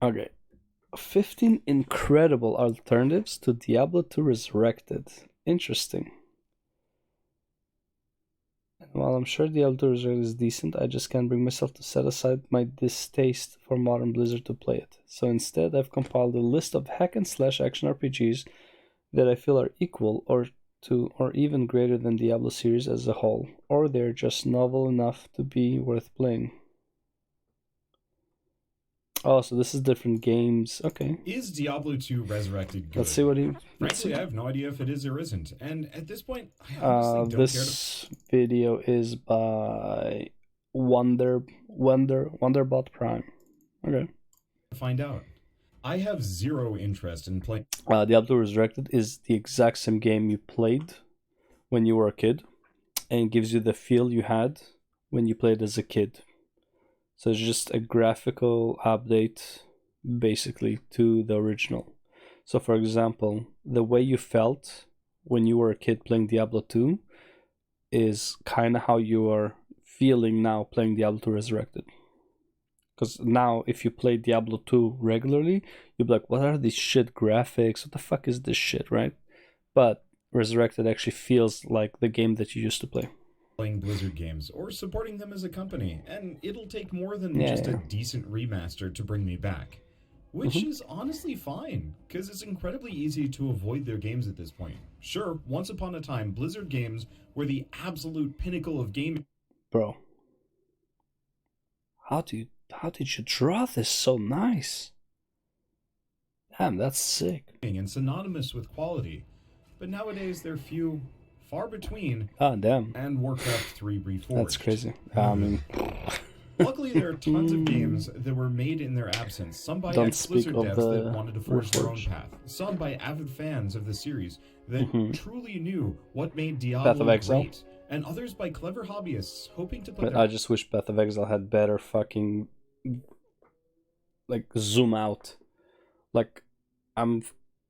Okay. 15 incredible alternatives to Diablo 2 Resurrected. Interesting. While I'm sure Diablo 2 Resurrected is decent, I just can't bring myself to set aside my distaste for modern Blizzard to play it. So instead, I've compiled a list of hack and slash action RPGs that I feel are equal or even greater than Diablo series as a whole, or they're just novel enough to be worth playing. Oh, so this is different games. Okay. Is Diablo 2 Resurrected good? Let's see what he... Frankly, I have no idea if it is or isn't. And at this point, I honestly don't care to... This video is by Wanderbot Prime. Okay. find out. I have zero interest in playing... Diablo Resurrected is the exact same game you played when you were a kid, and gives you the feel you had when you played as a kid. So it's just a graphical update, basically, to the original. So for example, the way you felt when you were a kid playing Diablo 2 is kind of how you are feeling now playing Diablo 2 Resurrected. Because now, if you play Diablo 2 regularly, you'll be like, what are these shit graphics? What the fuck is this shit, right? But Resurrected actually feels like the game that you used to play. Playing Blizzard games or supporting them as a company, and it'll take more than just a decent remaster to bring me back. Which is honestly fine, because it's incredibly easy to avoid their games at this point. Sure, once upon a time, Blizzard games were the absolute pinnacle of gaming. Bro, how did you draw this so nice? Damn, that's sick. And synonymous with quality, but nowadays they're few, far between. Ah, damn. And Warcraft 3 Reforged. That's crazy. I mean, luckily, there are tons of games that were made in their absence. Some by ex-Blizzard devs that wanted to forge their own path. Some by avid fans of the series that truly knew what made Diablo great. And others by clever hobbyists hoping to put I just wish Path of Exile had better fucking, like, zoom out. Like, I'm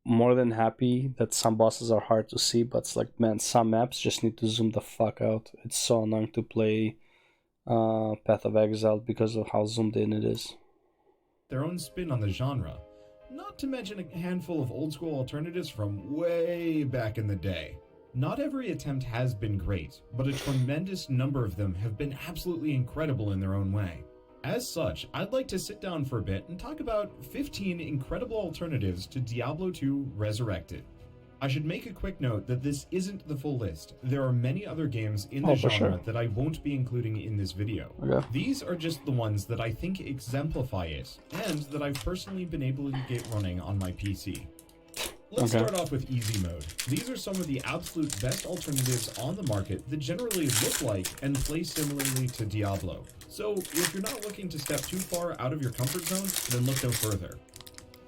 more than happy that some bosses are hard to see, but it's like, man, some maps just need to zoom the fuck out. It's so annoying to play Path of Exile because of how zoomed in it is. Their own spin on the genre, not to mention a handful of old school alternatives from way back in the day. Not every attempt has been great, but a tremendous number of them have been absolutely incredible in their own way. As such, I'd like to sit down for a bit and talk about 15 incredible alternatives to Diablo 2 Resurrected. I should make a quick note that this isn't the full list. There are many other games in the genre that I won't be including in this video. Okay. These are just the ones that I think exemplify it, and that I've personally been able to get running on my PC. Let's start off with easy mode. These are some of the absolute best alternatives on the market that generally look like and play similarly to Diablo. So if you're not looking to step too far out of your comfort zone, then look no further.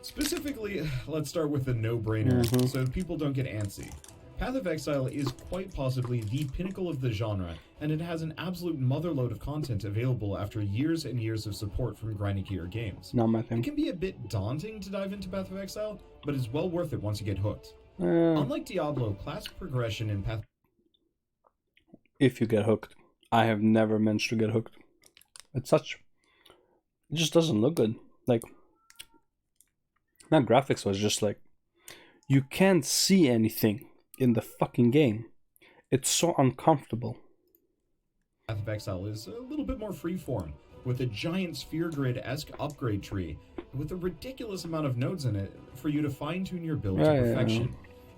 Specifically, let's start with the no-brainer, so people don't get antsy. Path of Exile is quite possibly the pinnacle of the genre, and it has an absolute motherload of content available after years and years of support from grinding gear games. Not my thing. It can be a bit daunting to dive into Path of Exile, but it's well worth it once you get hooked. Unlike Diablo, class progression in Path... If you get hooked. I have never managed to get hooked. It's such... It just doesn't look good. Like... Not graphics was just like... You can't see anything in the fucking game. It's so uncomfortable. Path of Exile is a little bit more freeform, with a giant sphere grid-esque upgrade tree, with a ridiculous amount of nodes in it for you to fine-tune your build to perfection.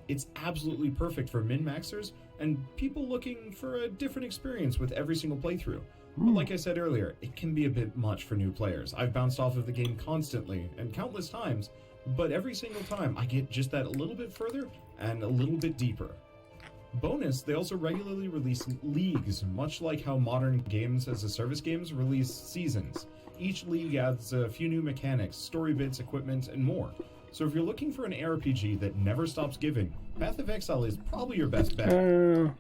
It's absolutely perfect for min-maxers and people looking for a different experience with every single playthrough. But like I said earlier, it can be a bit much for new players. I've bounced off of the game constantly and countless times, but every single time I get just that a little bit further and a little bit deeper. Bonus, they also regularly release leagues, much like how modern games as a service games release seasons. Each league adds a few new mechanics, story bits, equipment, and more. So if you're looking for an ARPG that never stops giving, Path of Exile is probably your best bet.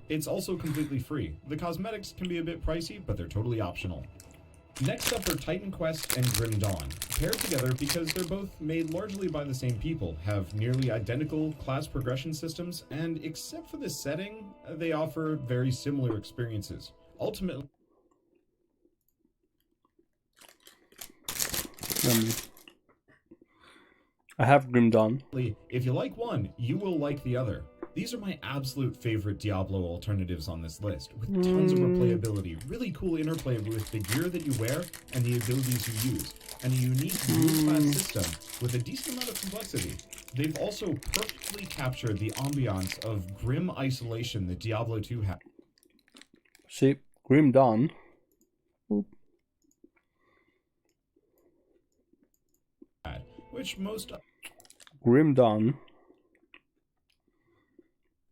It's also completely free. The cosmetics can be a bit pricey, but they're totally optional. Next up are Titan Quest and Grim Dawn, paired together because they're both made largely by the same people, have nearly identical class progression systems, and except for the setting, they offer very similar experiences. Ultimately... I have Grim Dawn. If you like one, you will like the other. These are my absolute favorite Diablo alternatives on this list, with tons of replayability, really cool interplay with the gear that you wear and the abilities you use, and a unique blue-clad system with a decent amount of complexity. They've also perfectly captured the ambiance of grim isolation that Diablo 2 had. See, Grim Dawn. Which most... Grim Dawn.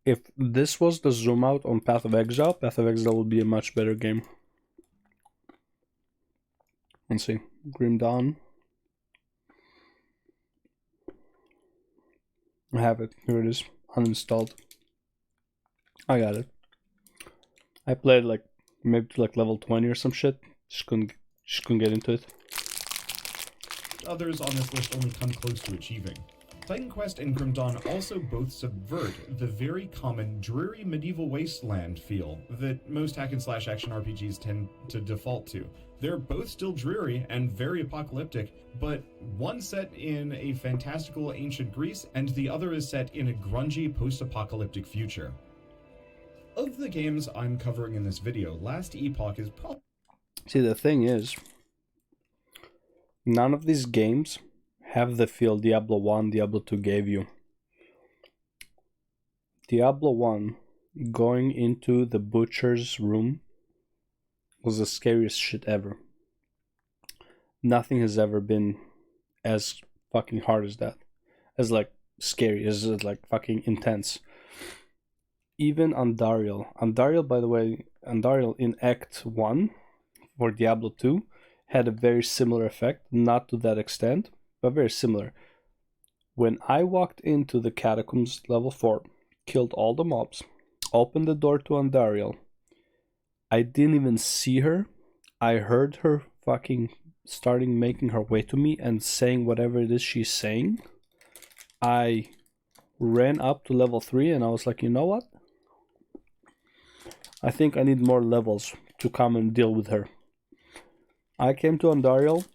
If this was the zoom out on Path of Exile would be a much better game. Let's see. Grim Dawn. I have it. Here it is. Uninstalled. I got it. I played like maybe to like level 20 or some shit. Just couldn't get into it. Others on this list only come close to achieving. Titan Quest and Grim Dawn also both subvert the very common dreary medieval wasteland feel that most hack-and-slash action RPGs tend to default to. They're both still dreary and very apocalyptic, but one set in a fantastical ancient Greece and the other is set in a grungy post-apocalyptic future. Of the games I'm covering in this video, Last Epoch is probably... See, the thing is, none of these games have the feel Diablo 1, Diablo 2 gave you. Diablo 1, going into the butcher's room was the scariest shit ever. Nothing has ever been as fucking hard as that. As like scary, as like fucking intense. Even Andariel. Andariel, by the way, Andariel in Act 1 for Diablo 2 had a very similar effect, not to that extent, but very similar. When I walked into the catacombs level 4, killed all the mobs, opened the door to Andariel, I didn't even see her. I heard her fucking starting making her way to me and saying whatever it is she's saying. I ran up to level 3 and I was like, you know what? I think I need more levels to come and deal with her. I came to Andariel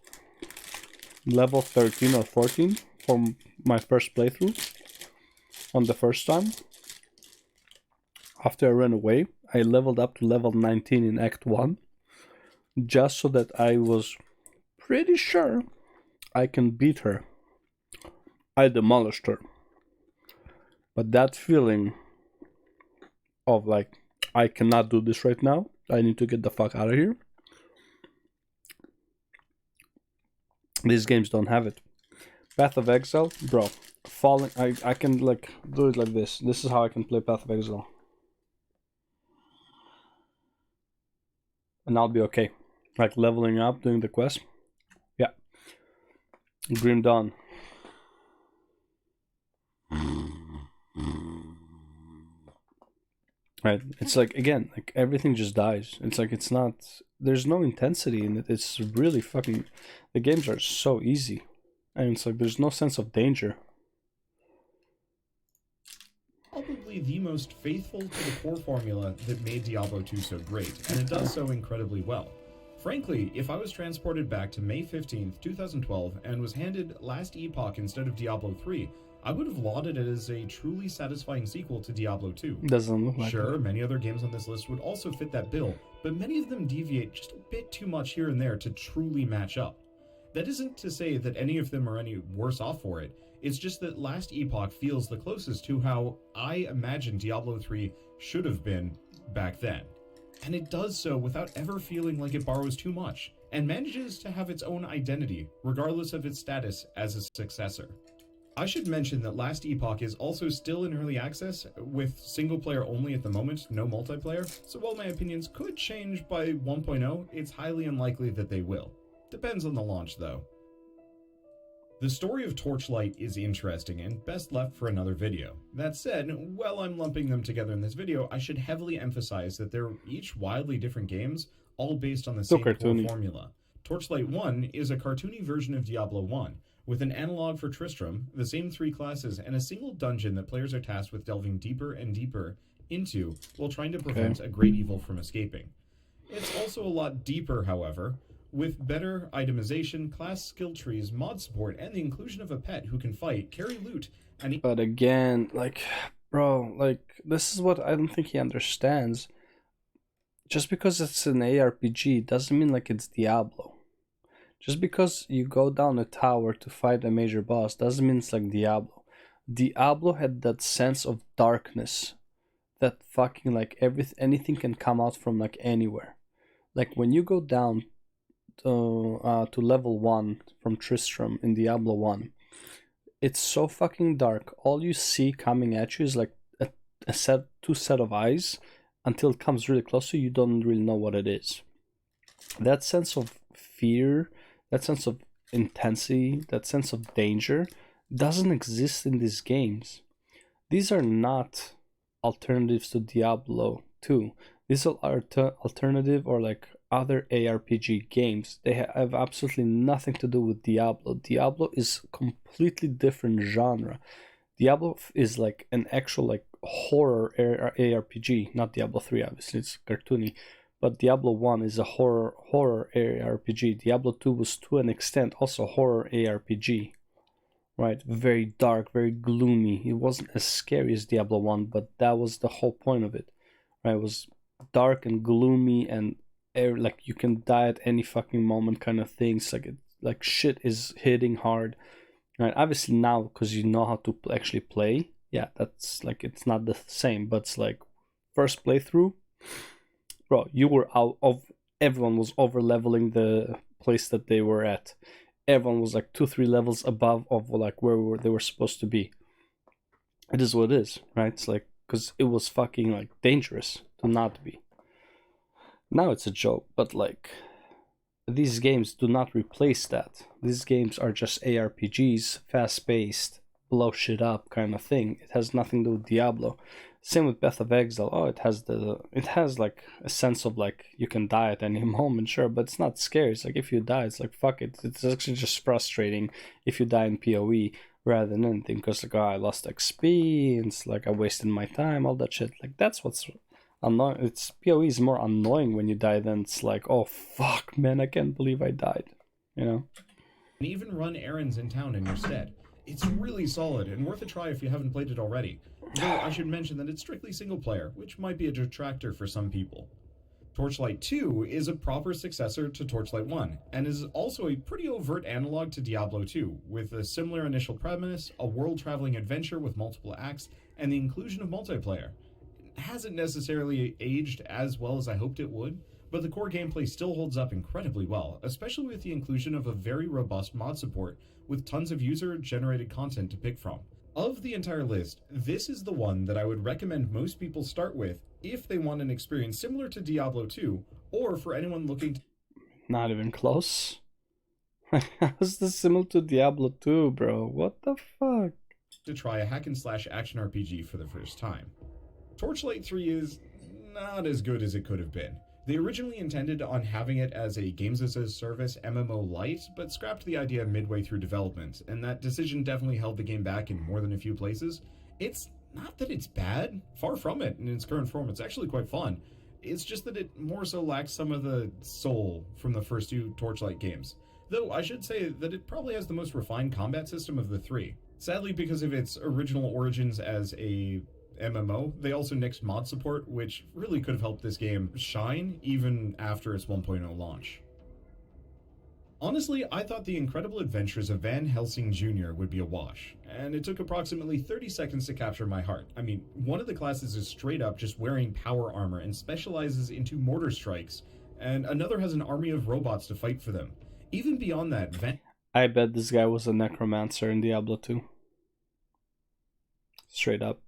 level 13 or 14 for my first playthrough on the first time. After I ran away, I leveled up to level 19 in Act 1 just so that I was pretty sure I can beat her. I demolished her. But that feeling of like, I cannot do this right now, I need to get the fuck out of here, these games don't have it. Path of Exile, bro, falling, I can like do it like this. This is how I can play Path of Exile. And I'll be okay. Like leveling up, doing the quest. Yeah. Grim Dawn. Right, it's like, again, like everything just dies. It's like, it's not, there's no intensity in it. It's really fucking, the games are so easy. And it's like, there's no sense of danger. Probably the most faithful to the core formula that made Diablo 2 so great, and it does so incredibly well. Frankly, if I was transported back to May 15th, 2012, and was handed Last Epoch instead of Diablo 3, I would have lauded it as a truly satisfying sequel to Diablo 2. Doesn't look like Sure, it. many other games on this list would also fit that bill, but many of them deviate just a bit too much here and there to truly match up. That isn't to say that any of them are any worse off for it, it's just that Last Epoch feels the closest to how I imagine Diablo 3 should have been back then. And it does so without ever feeling like it borrows too much, and manages to have its own identity, regardless of its status as a successor. I should mention that Last Epoch is also still in early access, with single player only at the moment, no multiplayer, so while my opinions could change by 1.0, it's highly unlikely that they will. Depends on the launch though. The story of Torchlight is interesting and best left for another video. That said, while I'm lumping them together in this video, I should heavily emphasize that they're each wildly different games, all based on the same core formula. Torchlight 1 is a cartoony version of Diablo 1, with an analog for Tristram, the same 3 classes, and a single dungeon that players are tasked with delving deeper and deeper into while trying to prevent a great evil from escaping. It's also a lot deeper, however, With better itemization, class skill trees, mod support, and the inclusion of a pet who can fight, carry loot, and... But again, like, bro, like, this is what I don't think he understands. Just because it's an ARPG doesn't mean like it's Diablo. Just because you go down a tower to fight a major boss doesn't mean it's like Diablo. Diablo had that sense of darkness, that fucking like anything can come out from like anywhere. Like when you go down to level 1 from Tristram in Diablo 1, it's so fucking dark. All you see coming at you is like two set of eyes. Until it comes really close to you, you don't really know what it is. That sense of fear, that sense of intensity, that sense of danger doesn't exist in these games. These are not alternatives to Diablo 2. These are alternative or like other ARPG games. They have absolutely nothing to do with Diablo. Diablo is completely different genre. Diablo is like an actual like horror ARPG, not Diablo 3 obviously, it's cartoony, but Diablo 1 is a horror ARPG. Diablo 2 was to an extent also horror ARPG, right? Very dark, very gloomy. It wasn't as scary as Diablo 1, but that was the whole point of it, right? It was dark and gloomy and like you can die at any fucking moment kind of things. Like shit is hitting hard. Right, obviously now because you know how to actually play, yeah, that's like it's not the same, but it's like first playthrough, bro, you were out of everyone was over leveling the place that they were at. Everyone was like 2-3 levels above of like where they were supposed to be. It is what it is, right? It's like because it was fucking like dangerous to not be. Now it's a joke, but like these games do not replace that. These games are just ARPGs, fast-paced, blow shit up kind of thing. It has nothing to do with Diablo. Same with Path of Exile. Oh, it has like a sense of like you can die at any moment, sure, but it's not scary. It's like if you die, it's like fuck it. It's actually just frustrating if you die in PoE rather than anything, because like, oh, I lost XP, and it's like I wasted my time, all that shit. Like that's what's annoying. It's PoE is more annoying when you die than it's like, oh fuck, man, I can't believe I died, you know. And even run errands in town in your stead. It's really solid and worth a try if you haven't played it already. Though I should mention that it's strictly single player, which might be a detractor for some people. Torchlight 2 is a proper successor to Torchlight 1, and is also a pretty overt analog to Diablo 2, with a similar initial premise, a world-traveling adventure with multiple acts, and the inclusion of multiplayer. It hasn't necessarily aged as well as I hoped it would, but the core gameplay still holds up incredibly well, especially with the inclusion of a very robust mod support with tons of user-generated content to pick from. Of the entire list, this is the one that I would recommend most people start with if they want an experience similar to Diablo 2, or for anyone looking to... Not even close. How is this similar to Diablo 2, bro? What the fuck? ...to try a hack-and-slash action RPG for the first time. Torchlight 3 is not as good as it could have been. They originally intended on having it as a games-as-a-service MMO light, but scrapped the idea midway through development, and that decision definitely held the game back in more than a few places. It's not that it's bad, far from it in its current form, it's actually quite fun. It's just that it more so lacks some of the soul from the first two Torchlight games. Though I should say that it probably has the most refined combat system of the three. Sadly, because of its original origins as a MMO, they also nixed mod support, which really could have helped this game shine even after its 1.0 launch. Honestly, I thought the incredible adventures of Van Helsing Jr. would be a wash, and it took approximately 30 seconds to capture my heart. I mean, one of the classes is straight up just wearing power armor and specializes into mortar strikes, and another has an army of robots to fight for them. Even beyond that, I bet this guy was a necromancer in Diablo 2. Straight up.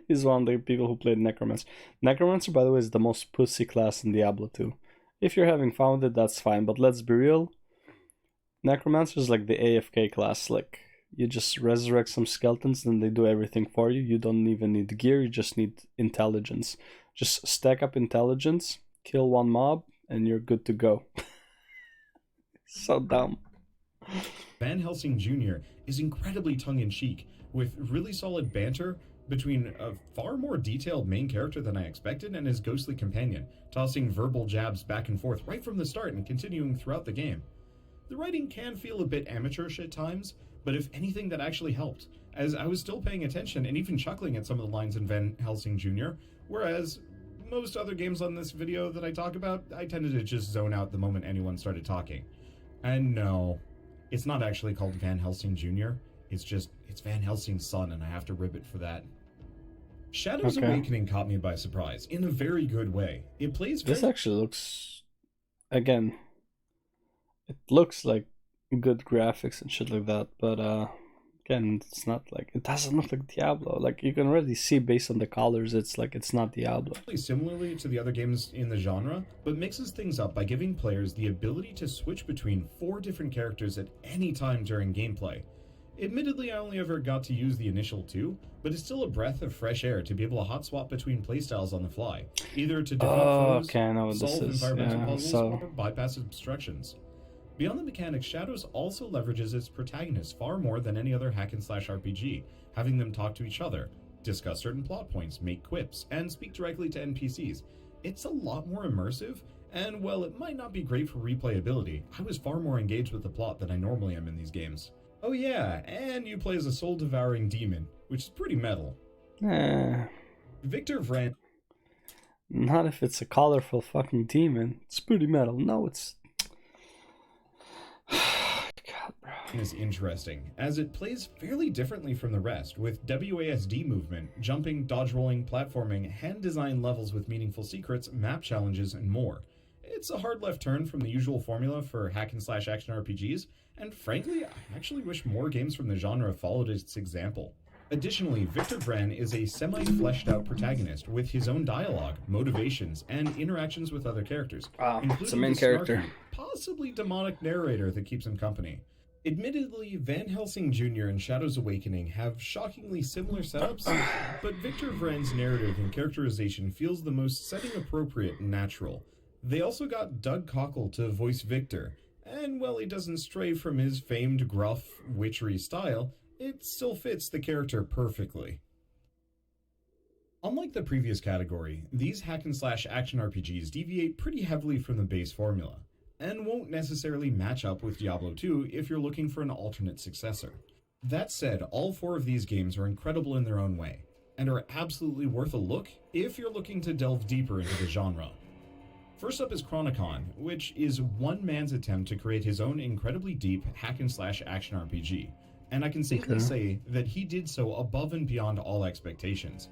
He's one of the people who played Necromancer. Necromancer, by the way, is the most pussy class in Diablo 2. If you're having fun with it, that's fine, but let's be real. Necromancer is like the AFK class. Like, you just resurrect some skeletons and they do everything for you. You don't even need gear, you just need intelligence. Just stack up intelligence, kill one mob, and you're good to go. So dumb. Van Helsing Jr. is incredibly tongue-in-cheek, with really solid banter, between a far more detailed main character than I expected and his ghostly companion, tossing verbal jabs back and forth right from the start and continuing throughout the game. The writing can feel a bit amateurish at times, but if anything, that actually helped, as I was still paying attention and even chuckling at some of the lines in Van Helsing Jr., whereas most other games on this video that I talk about, I tended to just zone out the moment anyone started talking. And no, it's not actually called Van Helsing Jr., it's Van Helsing's son, and I have to rib it for that. Shadows Awakening caught me by surprise, in a very good way. It plays This actually looks, again, it looks like good graphics and shit like that, but again, it's not like, it doesn't look like Diablo. Like, you can already see based on the colors, it's like it's not Diablo. Similarly to the other games in the genre, but mixes things up by giving players the ability to switch between 4 different characters at any time during gameplay. Admittedly, I only ever got to use the initial 2, but it's still a breath of fresh air to be able to hot swap between playstyles on the fly, either to defeat foes, solve environmental puzzles, or bypass obstructions. Beyond the mechanics, Shadows also leverages its protagonists far more than any other hack-and-slash RPG, having them talk to each other, discuss certain plot points, make quips, and speak directly to NPCs. It's a lot more immersive, and while it might not be great for replayability, I was far more engaged with the plot than I normally am in these games. Oh yeah, and you play as a soul-devouring demon, which is pretty metal. Victor Vran... Not if it's a colorful fucking demon. It's pretty metal. No, it's... God, bro. Is interesting, as it plays fairly differently from the rest, with WASD movement, jumping, dodge rolling, platforming, hand-designed levels with meaningful secrets, map challenges, and more. It's a hard left turn from the usual formula for hack-and-slash action RPGs, and frankly, I actually wish more games from the genre followed its example. Additionally, Victor Vran is a semi-fleshed-out protagonist with his own dialogue, motivations, and interactions with other characters, it's a main character, snarky, possibly demonic narrator that keeps him company. Admittedly, Van Helsing Jr. and Shadows Awakening have shockingly similar setups, but Victor Vran's narrative and characterization feels the most setting-appropriate and natural. They also got Doug Cockle to voice Victor, and while he doesn't stray from his famed gruff, witchery style, it still fits the character perfectly. Unlike the previous category, these hack-and-slash action RPGs deviate pretty heavily from the base formula, and won't necessarily match up with Diablo 2 if you're looking for an alternate successor. That said, all 4 of these games are incredible in their own way, and are absolutely worth a look if you're looking to delve deeper into the genre. First up is Chronicon, which is one man's attempt to create his own incredibly deep hack-and-slash action RPG, and I can safely say that he did so above and beyond all expectations.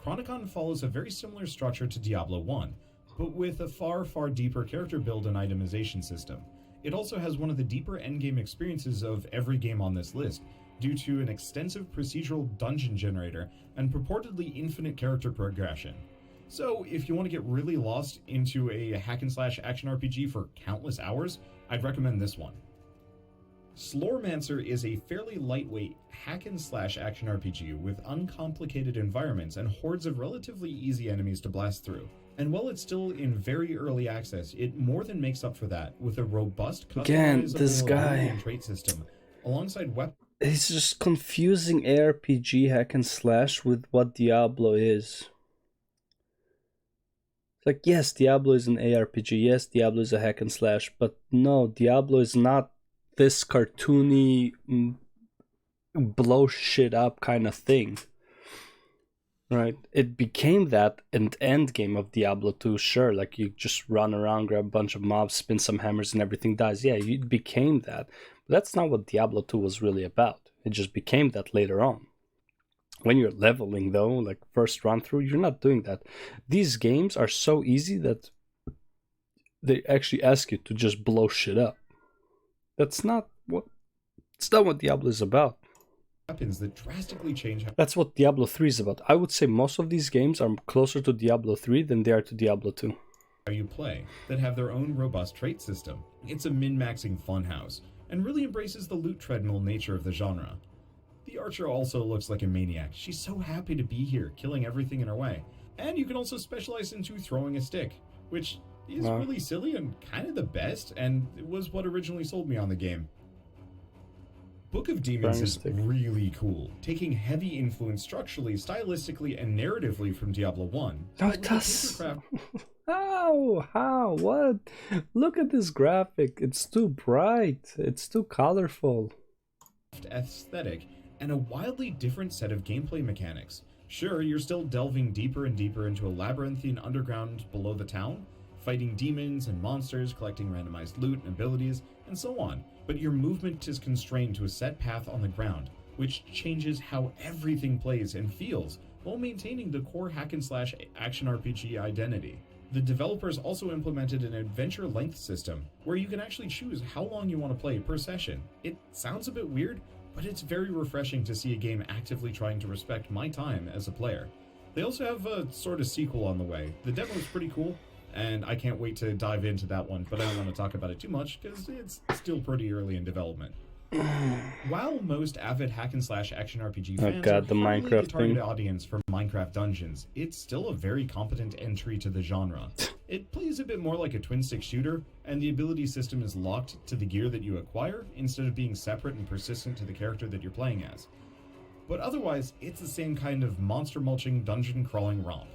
Chronicon follows a very similar structure to Diablo 1, but with a far, far deeper character build and itemization system. It also has one of the deeper endgame experiences of every game on this list, due to an extensive procedural dungeon generator and purportedly infinite character progression. So if you want to get really lost into a hack-and-slash action RPG for countless hours, I'd recommend this one. Slormancer is a fairly lightweight hack-and-slash action RPG with uncomplicated environments and hordes of relatively easy enemies to blast through. And while it's still in very early access, it more than makes up for that with a robust customizable trait system, alongside weapons. It's just confusing ARPG hack and slash with what Diablo is. Like, yes, Diablo is an ARPG, yes, Diablo is a hack and slash, but no, Diablo is not this cartoony, blow shit up kind of thing. Right, it became that in the end game of Diablo 2, sure, like you just run around, grab a bunch of mobs, spin some hammers and everything dies. Yeah, it became that. But that's not what Diablo 2 was really about. It just became that later on. When you're leveling though, like first run through, you're not doing that. These games are so easy that they actually ask you to just blow shit up. It's not what Diablo is about. Weapons that drastically change. That's what Diablo 3 is about. I would say most of these games are closer to Diablo 3 than they are to Diablo 2. How you play, that have their own robust trait system. It's a min-maxing funhouse, and really embraces the loot treadmill nature of the genre. The archer also looks like a maniac. She's so happy to be here, killing everything in her way. And you can also specialize into throwing a stick, which is really silly and kind of the best, and it was what originally sold me on the game. Book of Demons is really cool, taking heavy influence structurally, stylistically, and narratively from Diablo 1. No, it does. How? What? Look at this graphic. It's too bright. It's too colorful. Aesthetic and a wildly different set of gameplay mechanics. Sure, you're still delving deeper and deeper into a labyrinthine underground below the town, fighting demons and monsters, collecting randomized loot and abilities, and so on, but your movement is constrained to a set path on the ground, which changes how everything plays and feels, while maintaining the core hack-and-slash action RPG identity. The developers also implemented an adventure length system, where you can actually choose how long you want to play per session. It sounds a bit weird, but it's very refreshing to see a game actively trying to respect my time as a player. They also have a sort of sequel on the way. The demo is pretty cool, and I can't wait to dive into that one, but I don't want to talk about it too much, because it's still pretty early in development. While most avid hack-and-slash action RPG fans are the Minecraft target audience for Minecraft Dungeons, it's still a very competent entry to the genre. It plays a bit more like a twin-stick shooter, and the ability system is locked to the gear that you acquire, instead of being separate and persistent to the character that you're playing as. But otherwise, it's the same kind of monster-mulching, dungeon-crawling romp.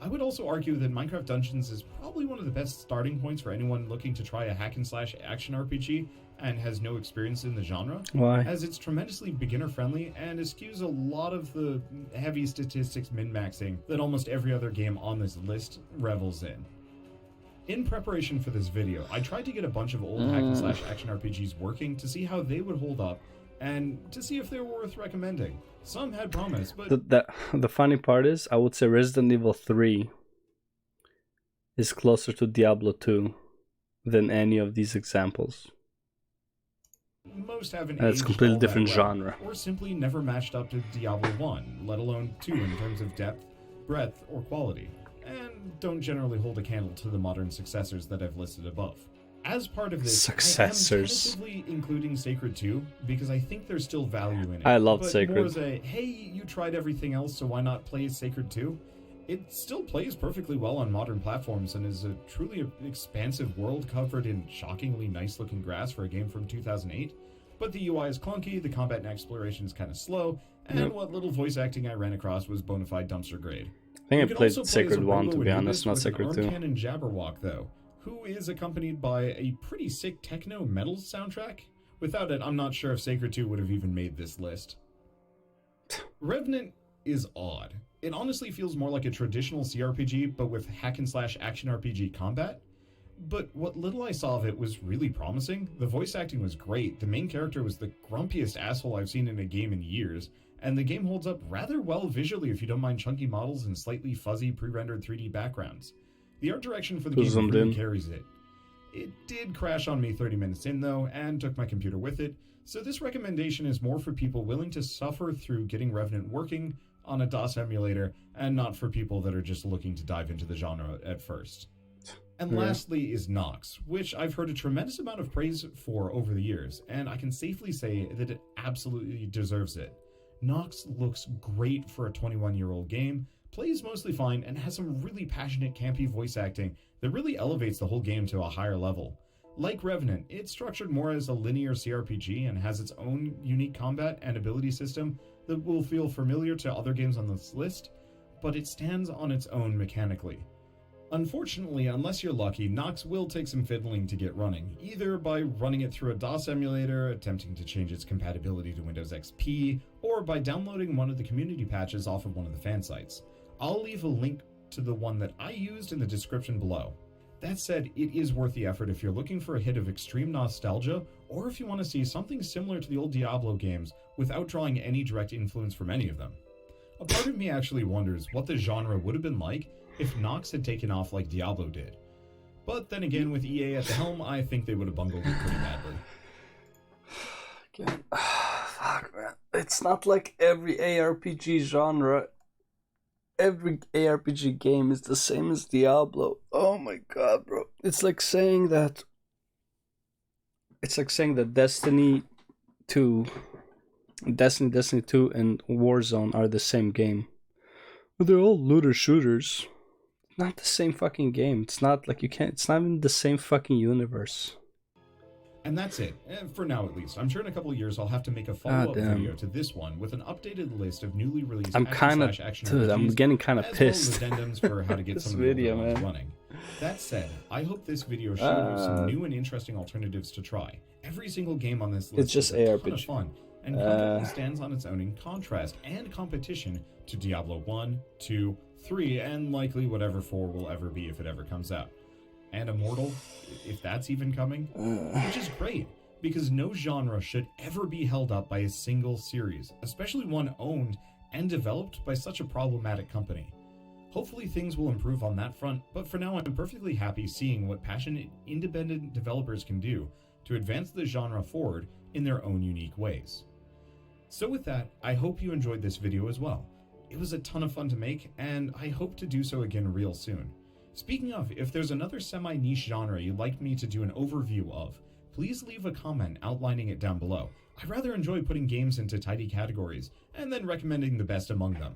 I would also argue that Minecraft Dungeons is probably one of the best starting points for anyone looking to try a hack-and-slash action RPG and has no experience in the genre. Why? As it's tremendously beginner-friendly and eschews a lot of the heavy statistics min-maxing that almost every other game on this list revels in. In preparation for this video, I tried to get a bunch of old hack-and-slash action RPGs working to see how they would hold up and to see if they were worth recommending. Some had promise, but... The funny part is, I would say Resident Evil 3 is closer to Diablo 2 than any of these examples. Most haven't It's aged completely all that different well, genre. or simply never matched up to Diablo 1, let alone 2 in terms of depth, breadth, or quality, and don't generally hold a candle to the modern successors that I've listed above. As part of this, Successors. I am tentatively including Sacred 2, because I think there's still value in it. I love but Sacred. More as a, hey, you tried everything else, so why not play Sacred 2? It still plays perfectly well on modern platforms and is a truly expansive world covered in shockingly nice-looking grass for a game from 2008, but the UI is clunky, the combat and exploration is kind of slow, and what little voice acting I ran across was bona fide dumpster grade. I think I played Sacred 1, to be honest, not Sacred 2. Cannon Jabberwock, though, who is accompanied by a pretty sick techno metal soundtrack. Without it, I'm not sure if Sacred 2 would have even made this list. Revenant is odd. It honestly feels more like a traditional CRPG, but with hack-and-slash action RPG combat. But what little I saw of it was really promising. The voice acting was great, the main character was the grumpiest asshole I've seen in a game in years, and the game holds up rather well visually if you don't mind chunky models and slightly fuzzy pre-rendered 3D backgrounds. The art direction for the game really carries it. It did crash on me 30 minutes in though, and took my computer with it, so this recommendation is more for people willing to suffer through getting Revenant working on a DOS emulator, and not for people that are just looking to dive into the genre at first. And lastly is Nox, which I've heard a tremendous amount of praise for over the years, and I can safely say that it absolutely deserves it. Nox looks great for a 21-year-old game, plays mostly fine, and has some really passionate, campy voice acting that really elevates the whole game to a higher level. Like Revenant, it's structured more as a linear CRPG and has its own unique combat and ability system that will feel familiar to other games on this list, but it stands on its own mechanically. Unfortunately, unless you're lucky, Nox will take some fiddling to get running, either by running it through a DOS emulator, attempting to change its compatibility to Windows XP, or by downloading one of the community patches off of one of the fan sites. I'll leave a link to the one that I used in the description below. That said, it is worth the effort if you're looking for a hit of extreme nostalgia, or if you want to see something similar to the old Diablo games without drawing any direct influence from any of them. A part of me actually wonders what the genre would have been like if Nox had taken off like Diablo did. But then again, with EA at the helm, I think they would have bungled it pretty badly. Fuck, man. It's not like every ARPG genre, every ARPG game is the same as Diablo. Oh my god, bro. It's like saying that Destiny 2, Destiny 2 and Warzone are the same game. But they're all looter shooters. Not the same fucking game. It's not like it's not even the same fucking universe. And that's it, for now at least. I'm sure in a couple of years I'll have to make a follow-up video to this one with an updated list of newly released I'm getting kind of pissed. Well as addendums for how to get some video running. That said, I hope this video showed you some new and interesting alternatives to try. Every single game on this list it's just is a ARPG. ton of fun, and comfortably stands on its own in contrast and competition to Diablo 1, 2, 3, and likely whatever 4 will ever be if it ever comes out. And Immortal, if that's even coming, which is great, because no genre should ever be held up by a single series, especially one owned and developed by such a problematic company. Hopefully things will improve on that front, but for now I'm perfectly happy seeing what passionate independent developers can do to advance the genre forward in their own unique ways. So with that, I hope you enjoyed this video as well. It was a ton of fun to make, and I hope to do so again real soon. Speaking of, if there's another semi-niche genre you'd like me to do an overview of, please leave a comment outlining it down below. I rather enjoy putting games into tidy categories, and then recommending the best among them.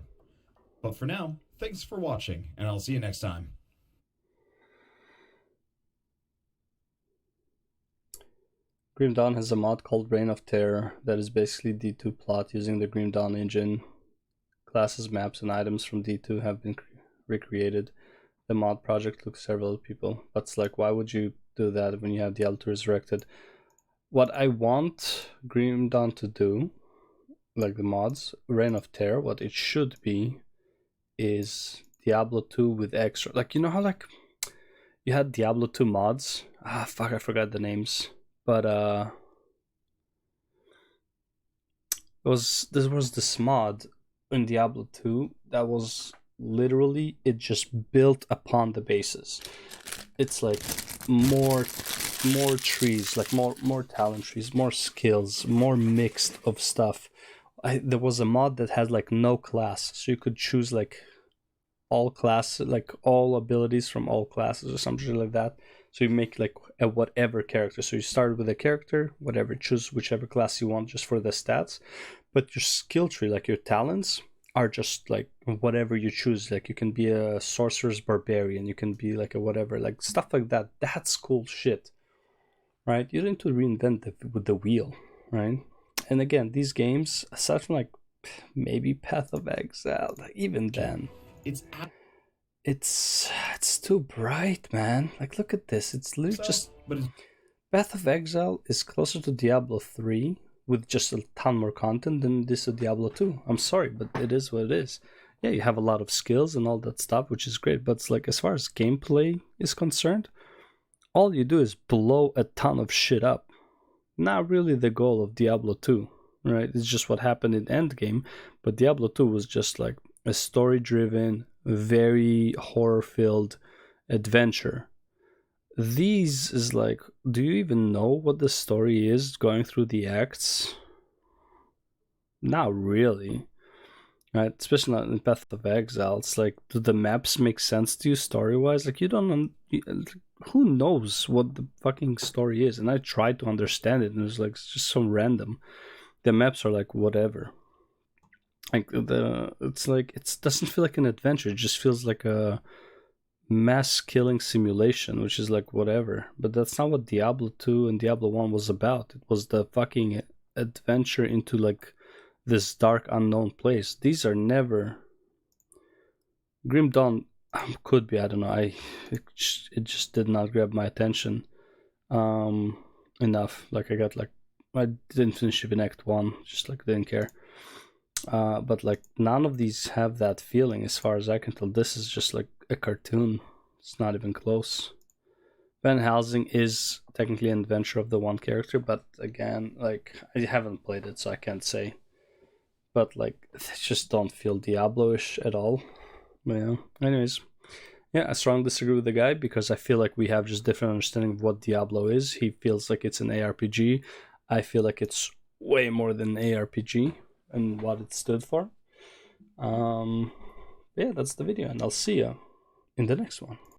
But for now, thanks for watching, and I'll see you next time. Grim Dawn has a mod called Reign of Terror that is basically D2 plot using the Grim Dawn engine. Classes, maps, and items from D2 have been recreated. The mod project took several people, but it's like, why would you do that when you have Diablo 2 Resurrected? What I want Grim Dawn to do, like the mods, Reign of Terror, what it should be is Diablo 2 with extra, like, you know how like you had Diablo 2 mods? Ah, fuck, I forgot the names. But there was this mod in Diablo 2 that was literally, it just built upon the bases. It's like more trees, like more talent trees, more skills, more mixed of stuff. There was a mod that had like no class, so you could choose like all classes, like all abilities from all classes or something like that. So you make like a whatever character. So you start with a character, whatever, choose whichever class you want just for the stats. But your skill tree, like your talents, are just like whatever you choose. Like you can be a sorcerer's barbarian, you can be like a whatever, like stuff like that. That's cool shit, right? You don't need to reinvent with the wheel, right? And again, these games, aside from like maybe Path of Exile, even then, it's too bright, man. Like, look at this. It's literally just Path of Exile is closer to Diablo 3 with just a ton more content than this of Diablo 2. I'm sorry, but it is what it is. Yeah, you have a lot of skills and all that stuff, which is great, but it's like, as far as gameplay is concerned, all you do is blow a ton of shit up. Not really the goal of Diablo 2, right? It's just what happened in Endgame, but Diablo 2 was just like a story-driven, very horror-filled adventure. These is like, do you even know what the story is going through the acts? Not really, right? Especially not in Path of Exile. It's like, do the maps make sense to you story-wise? Like, you don't, who knows what the fucking story is? And I tried to understand it, and it was like, it's just so random. The maps are like whatever. Like it's like, it doesn't feel like an adventure. It just feels like a mass killing simulation, which is like whatever. But that's not what Diablo 2 and Diablo 1 was about. It was the fucking adventure into like this dark unknown place. These are never. Grim Dawn could be, I don't know. It just did not grab my attention enough. Like, I didn't finish even Act 1, just like didn't care. But like, none of these have that feeling as far as I can tell. This is just like a cartoon. It's not even close. Van Helsing is technically an adventure of the one character, but again, like, I haven't played it, so I can't say. But like, they just don't feel Diablo-ish at all. But yeah, anyways. Yeah, I strongly disagree with the guy because I feel like we have just different understanding of what Diablo is. He feels like it's an ARPG. I feel like it's way more than an ARPG and what it stood for. Yeah, that's the video, and I'll see you in the next one.